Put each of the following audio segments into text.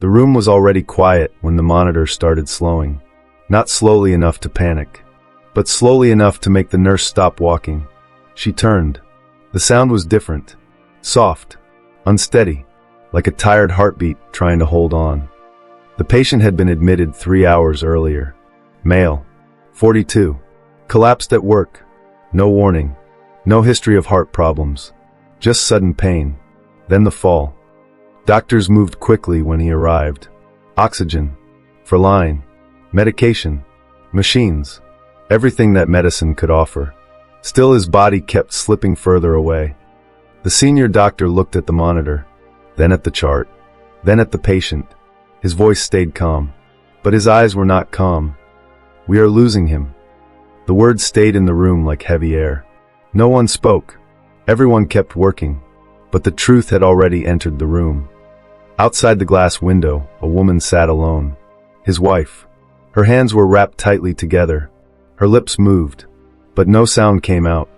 The room was already quiet when the monitor started slowing. Not slowly enough to panic, but slowly enough to make the nurse stop walking. She turned. The sound was different. Soft. Unsteady. Like a tired heartbeat trying to hold on. The patient had been admitted 3 hours earlier. Male. 42. Collapsed at work. No warning. No history of heart problems. Just sudden pain. Then the fall. Doctors moved quickly when he arrived. Oxygen. Saline. Medication. Machines. Everything that medicine could offer. Still his body kept slipping further away. The senior doctor looked at the monitor, then at the chart, then at the patient. His voice stayed calm, but his eyes were not calm. "We are losing him." The words stayed in the room like heavy air. No one spoke. Everyone kept working, but the truth had already entered the room. Outside the glass window, a woman sat alone. His wife. Her hands were wrapped tightly together. Her lips moved, but no sound came out.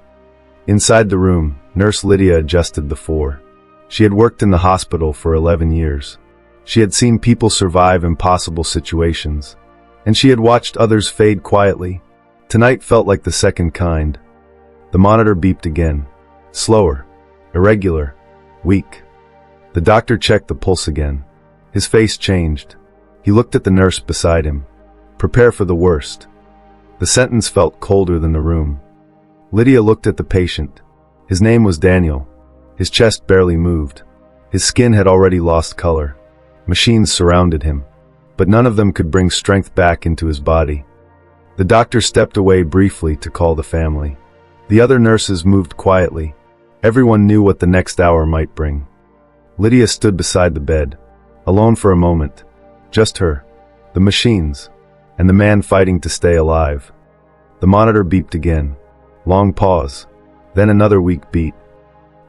Inside the room, Nurse Lydia adjusted the four. She had worked in the hospital for 11 years. She had seen people survive impossible situations, and she had watched others fade quietly. Tonight felt like the second kind. The monitor beeped again. Slower, irregular, weak. The doctor checked the pulse again. His face changed. He looked at the nurse beside him. "Prepare for the worst." The sentence felt colder than the room. Lydia looked at the patient. His name was Daniel. His chest barely moved. His skin had already lost color. Machines surrounded him, but none of them could bring strength back into his body. The doctor stepped away briefly to call the family. The other nurses moved quietly. Everyone knew what the next hour might bring. Lydia stood beside the bed, alone for a moment. Just her, the machines, and the man fighting to stay alive. The monitor beeped again. Long pause. Then another weak beat.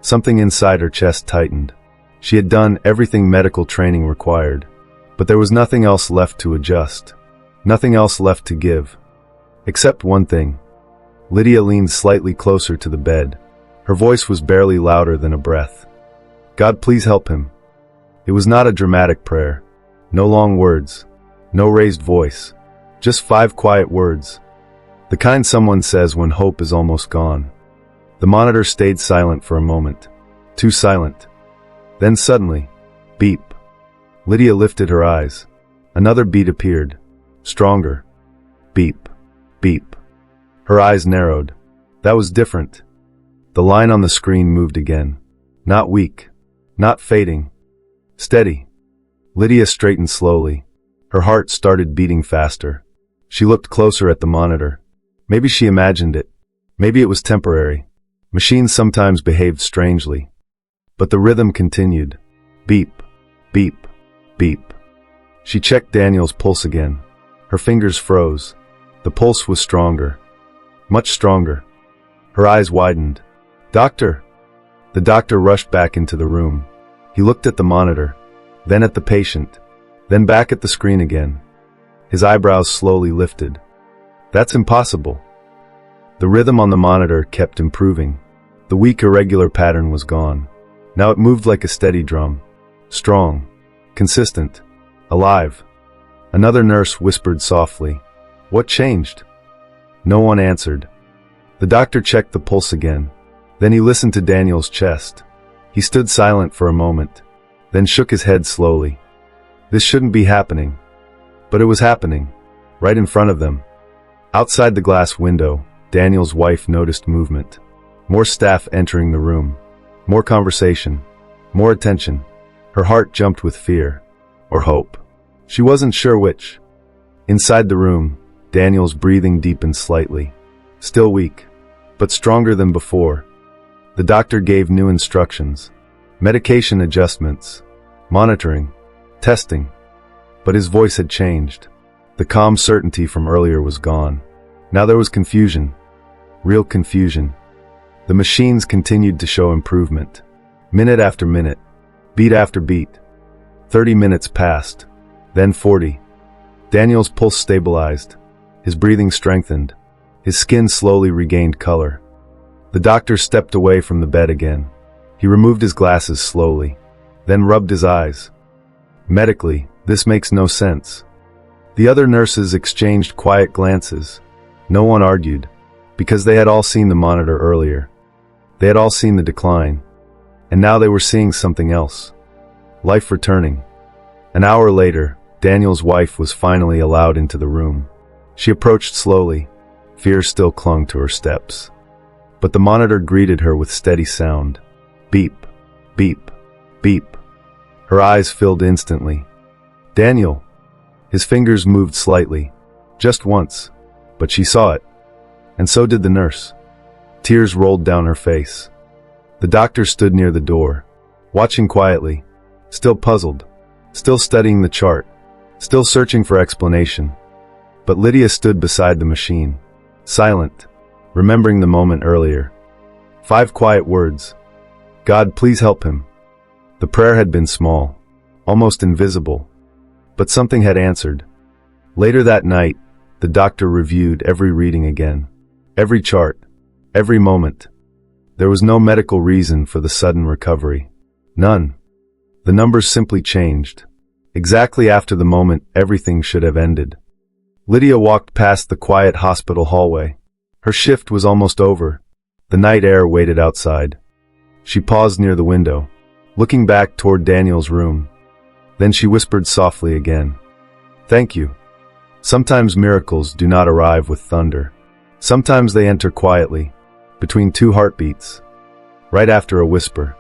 Something inside her chest tightened. She had done everything medical training required, but there was nothing else left to adjust. Nothing else left to give. Except one thing. Lydia leaned slightly closer to the bed. Her voice was barely louder than a breath. "God, please help him." It was not a dramatic prayer. No long words. No raised voice. Just 5 quiet words. The kind someone says when hope is almost gone. The monitor stayed silent for a moment. Too silent. Then suddenly, beep. Lydia lifted her eyes. Another beat appeared. Stronger. Beep. Beep. Her eyes narrowed. That was different. The line on the screen moved again. Not weak. Not fading. Steady. Lydia straightened slowly. Her heart started beating faster. She looked closer at the monitor. Maybe she imagined it. Maybe it was temporary. Machines sometimes behaved strangely. But the rhythm continued. Beep. Beep. Beep. She checked Daniel's pulse again. Her fingers froze. The pulse was stronger. Much stronger. Her eyes widened. "Doctor!" The doctor rushed back into the room. He looked at the monitor, then at the patient, then back at the screen again. His eyebrows slowly lifted. "That's impossible." The rhythm on the monitor kept improving. The weak, irregular pattern was gone. Now it moved like a steady drum. Strong. Consistent. Alive. Another nurse whispered softly. "What changed?" No one answered. The doctor checked the pulse again. Then he listened to Daniel's chest. He stood silent for a moment, then shook his head slowly. This shouldn't be happening. But it was happening, right in front of them. Outside the glass window, Daniel's wife noticed movement. More staff entering the room. More conversation. More attention. Her heart jumped with fear. Or hope. She wasn't sure which. Inside the room, Daniel's breathing deepened slightly. Still weak, but stronger than before. The doctor gave new instructions. Medication adjustments. Monitoring. Testing. But his voice had changed. The calm certainty from earlier was gone. Now there was confusion. Real confusion. The machines continued to show improvement. Minute after minute. Beat after beat. 30 minutes passed. Then 40. Daniel's pulse stabilized. His breathing strengthened. His skin slowly regained color. The doctor stepped away from the bed again. He removed his glasses slowly, then rubbed his eyes. Medically, This makes no sense. The other nurses exchanged quiet glances. No one argued, because they had all seen the monitor earlier. They had all seen the decline, and now they were seeing something else. Life returning. An hour later, Daniel's wife was finally allowed into the room. She approached slowly. Fear still clung to her steps. But the monitor greeted her with steady sound. Beep, beep, beep. Her eyes filled instantly. Daniel. His fingers moved slightly. Just once. But she saw it. And so did the nurse. Tears rolled down her face. The doctor stood near the door, watching quietly, still puzzled, still studying the chart, still searching for explanation. But Lydia stood beside the machine, silent, remembering the moment earlier. 5 quiet words. God, please help him. The prayer had been small, almost invisible, but something had answered. Later that night, the doctor reviewed every reading again, every chart, every moment. There was no medical reason for the sudden recovery. None. The numbers simply changed. Exactly after the moment everything should have ended. Lydia walked past the quiet hospital hallway. Her shift was almost over. The night air waited outside. She paused near the window, looking back toward Daniel's room. Then she whispered softly again. Thank you. Sometimes miracles do not arrive with thunder. Sometimes they enter quietly, between 2 heartbeats, right after a whisper.